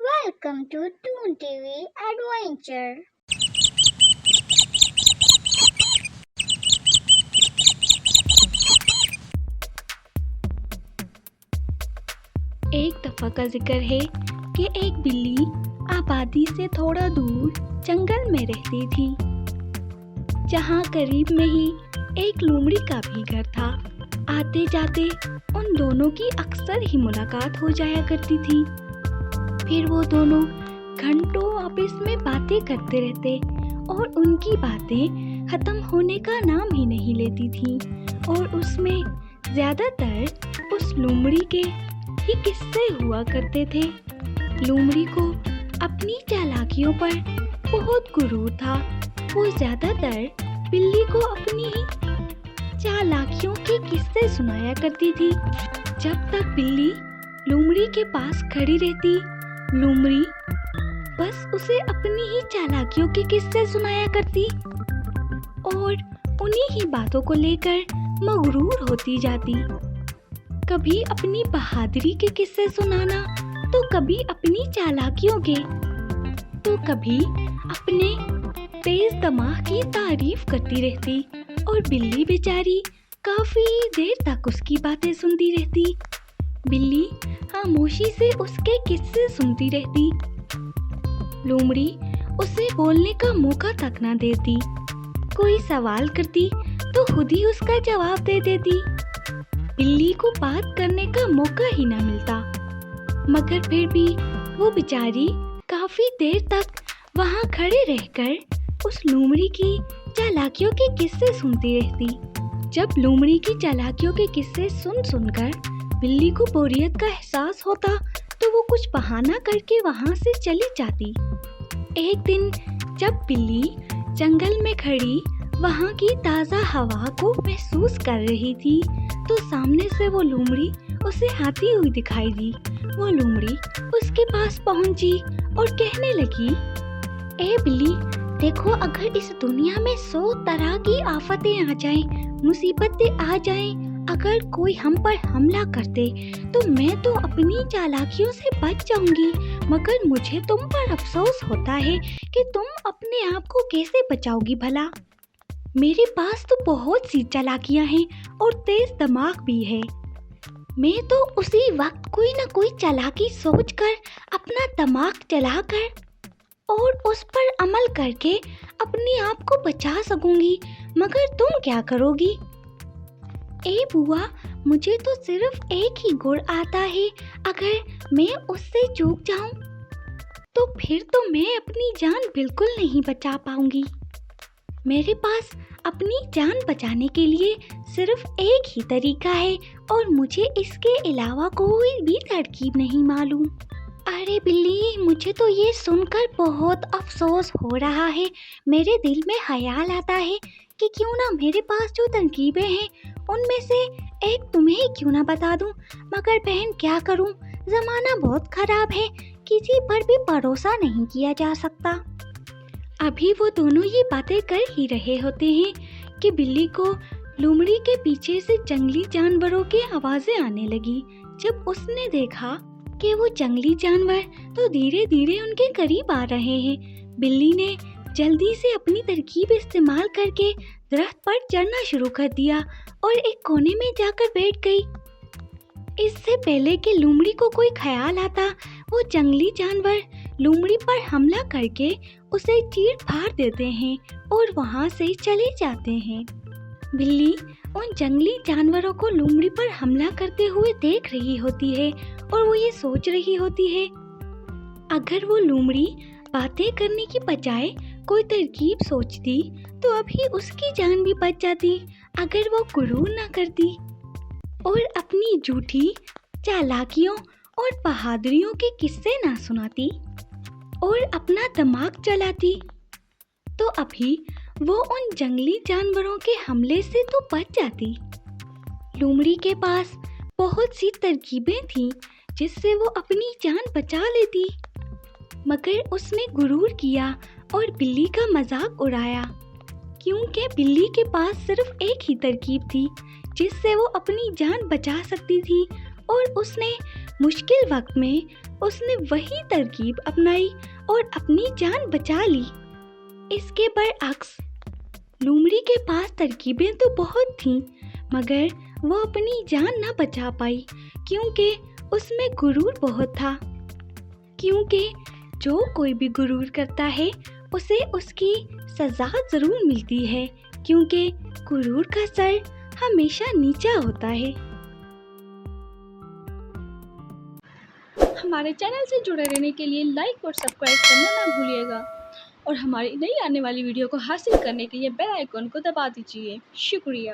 Welcome to Toon TV Adventure. एक दफ़ा का जिक्र है कि एक बिल्ली आबादी से थोड़ा दूर जंगल में रहती थी, जहाँ करीब में ही एक लोमड़ी का भी घर था। आते जाते उन दोनों की अक्सर ही मुलाकात हो जाया करती थी। फिर वो दोनों घंटों आपस में बातें करते रहते और उनकी बातें ख़त्म होने का नाम ही नहीं लेती थी। और उसमें ज़्यादातर उस लोमड़ी के ही किस्से हुआ करते थे। लोमड़ी को अपनी चालाकियों पर बहुत गुरूर था। वो ज़्यादातर बिल्ली को अपनी चालाकियों के किस्से सुनाया करती थी। जब तक बिल्ली लोमड़ी के पास खड़ी रहती, लोमड़ी बस उसे अपनी ही चालाकियों के किस्से सुनाया करती और उन्हीं ही बातों को लेकर मगरूर होती जाती। कभी अपनी बहादुरी के किस्से सुनाना, तो कभी अपनी चालाकियों के, तो कभी अपने तेज दिमाग की तारीफ करती रहती और बिल्ली बेचारी काफी देर तक उसकी बातें सुनती रहती। बिल्ली खामोशी से उसके किस्से सुनती रहती। लोमड़ी उसे बोलने का मौका तक न देती। कोई सवाल करती तो खुद ही उसका जवाब दे देती। बिल्ली को बात करने का मौका ही ना मिलता, मगर फिर भी वो बेचारी काफी देर तक वहाँ खड़े रहकर उस लोमड़ी की चालाकियों के किस्से सुनती रहती। जब लोमड़ी की चालाकियों के किस्से सुनकर बिल्ली को बोरियत का एहसास होता, तो वो कुछ बहाना करके वहाँ से चली जाती। एक दिन जब बिल्ली जंगल में खड़ी वहाँ की ताज़ा हवा को महसूस कर रही थी, तो सामने से वो लोमड़ी उसे आती हुई दिखाई दी। वो लोमड़ी उसके पास पहुंची और कहने लगी, ए बिल्ली, देखो, अगर इस दुनिया में 100 तरह की आफतें आ जाएं, मुसीबतें आ जाएं, अगर कोई हम पर हमला करते, तो मैं तो अपनी चालाकियों से बच जाऊंगी, मगर मुझे तुम पर अफसोस होता है कि तुम अपने आप को कैसे बचाओगी भला। मेरे पास तो बहुत सी चालाकियां हैं और तेज दिमाग भी है। मैं तो उसी वक्त कोई ना कोई चालाकी सोचकर, अपना दिमाग चलाकर और उस पर अमल करके अपने आप को बचा सकूंगी, मगर तुम क्या करोगी? ए बुआ, मुझे तो सिर्फ एक ही गुण आता है। अगर मैं उससे चूक जाऊं, तो फिर तो मैं अपनी जान बिल्कुल नहीं बचा पाऊंगी। मेरे पास अपनी जान बचाने के लिए सिर्फ एक ही तरीका है और मुझे इसके अलावा कोई भी तरकीब नहीं मालूम। अरे बिल्ली, मुझे तो ये सुनकर बहुत अफसोस हो रहा है। मेरे दिल में ख्याल आता है कि क्यों ना मेरे पास जो तरकीबें हैं उनमें से एक तुम्हें ही क्यों ना बता दूं, मगर बहन क्या करूं, ज़माना बहुत ख़राब है, किसी पर भी भरोसा नहीं किया जा सकता। अभी वो दोनों ये बातें कर ही रहे होते हैं कि बिल्ली को लोमड़ी के पीछे से जंगली जानवरों की आवाज़ें आने लगी। जब उसने देखा कि वो जंगली जानवर तो धीरे धीरे उनके करीब आ रहे हैं, बिल्ली ने जल्दी से अपनी तरकीब इस्तेमाल करके दरख्त पर चढ़ना शुरू कर दिया और एक कोने में जाकर बैठ गई। इससे पहले कि लोमड़ी को कोई ख्याल आता, वो जंगली जानवर लोमड़ी पर हमला करके उसे चीर फाड़ देते हैं और वहाँ से चले जाते हैं। बिल्ली उन जंगली जानवरों को लोमड़ी पर हमला करते हुए देख रही होती है और वो ये सोच रही होती है, अगर वो लोमड़ी बातें करने की बजाय कोई तरकीब सोचती, तो अभी उसकी जान भी बच जाती। अगर वो गुरूर ना करती और अपनी झूठी चालाकियों और बहादुरियों के किस्से ना सुनाती और अपना दिमाग चलाती, तो अभी वो उन जंगली जानवरों के हमले से तो बच जाती। लोमड़ी के पास बहुत सी तरकीबें थीं जिससे वो अपनी जान बचा लेती, मगर उसने गुरूर किया और बिल्ली का मजाक उड़ाया, क्योंकि बिल्ली के पास सिर्फ एक ही तरकीब थी जिससे वो अपनी जान बचा सकती थी, और उसने مشکل وقت میں اس نے وہی ترکیب اپنائی اور اپنی جان بچا لی۔ اس کے برعکس لومڑی کے پاس ترکیبیں تو بہت تھیں مگر وہ اپنی جان نہ بچا پائی کیونکہ اس میں غرور بہت تھا۔ کیونکہ جو کوئی بھی غرور کرتا ہے اسے اس کی سزا ضرور ملتی ہے، کیونکہ غرور کا سر ہمیشہ نیچا ہوتا ہے۔ ہمارے چینل سے جڑے رہنے کے لیے لائک اور سبسکرائب کرنا نہ بھولیے گا اور ہماری نئی آنے والی ویڈیو کو حاصل کرنے کے لیے بیل آئیکن کو دبا دیجیے۔ شکریہ۔